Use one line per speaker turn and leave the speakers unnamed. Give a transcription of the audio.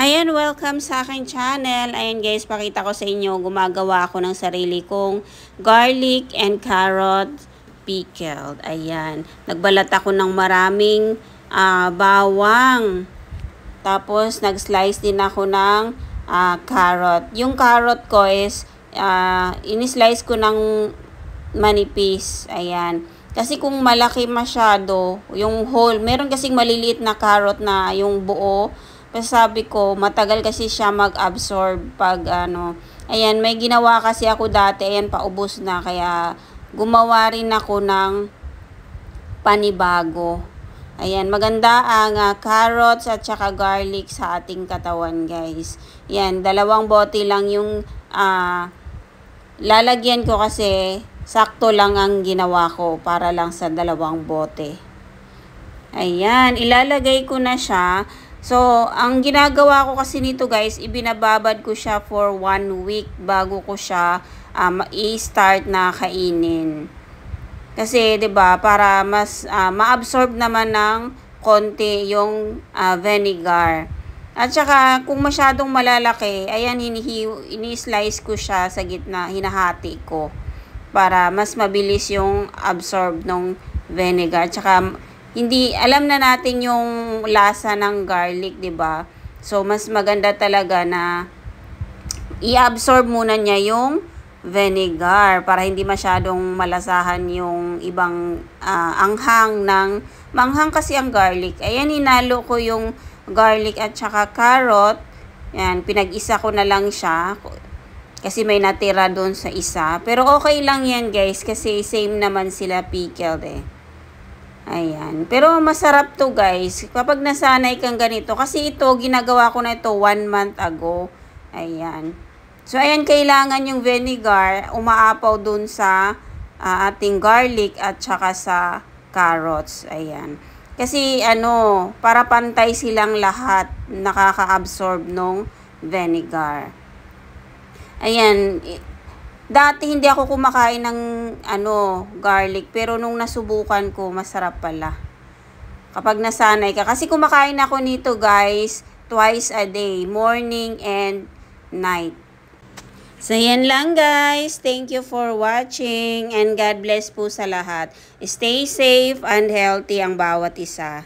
Ayan, welcome sa aking channel. Ayan guys, pakita ko sa inyo, gumagawa ako ng sarili kong garlic and carrot pickled. Ayan, nagbalat ako ng maraming bawang. Tapos, nag-slice din ako ng carrot. Yung carrot ko is, in-slice ko ng manipis. Ayan. Kasi kung malaki masyado, yung whole, meron kasing maliliit na carrot na yung buo. Kasi sabi ko, matagal kasi siya mag-absorb pag ayan, may ginawa kasi ako dati, ayan, paubos na. Kaya, gumawa rin ako ng panibago. Ayan, maganda ang carrots at saka garlic sa ating katawan, guys. Ayan, 2 bote lang yung lalagyan ko kasi sakto lang ang ginawa ko para lang sa 2 bote. Ayan, ilalagay ko na siya. So, ang ginagawa ko kasi nito guys, ibinababad ko siya for 1 week bago ko siya i-start na kainin. Kasi, 'di ba, para mas ma-absorb naman ng konti yung vinegar. At saka, kung masyadong malalaki, ayan, ini-slice ko siya sa gitna, hinahati ko. Para mas mabilis yung absorb ng vinegar. At saka, hindi, alam na natin yung lasa ng garlic, 'di ba? So, mas maganda talaga na i-absorb muna niya yung vinegar para hindi masyadong malasahan yung ibang manghang kasi ang garlic. Ayan, hinalo ko yung garlic at saka carrot. Yan, pinag-isa ko na lang siya kasi may natira doon sa isa. Pero okay lang yan guys kasi same naman sila pickled eh. Ayan. Pero masarap to guys. Kapag nasanay kang ganito. Kasi ito, ginagawa ko na ito 1 month ago. Ayan. So, ayan, kailangan yung vinegar umaapaw dun sa ating garlic at saka sa carrots. Ayan. Kasi, para pantay silang lahat nakaka-absorb ng vinegar. Ayan. Dati hindi ako kumakain ng garlic, pero nung nasubukan ko, masarap pala. Kapag nasanay ka. Kasi kumakain ako nito guys, twice a day, morning and night. So yan lang guys. Thank you for watching and God bless po sa lahat. Stay safe and healthy ang bawat isa.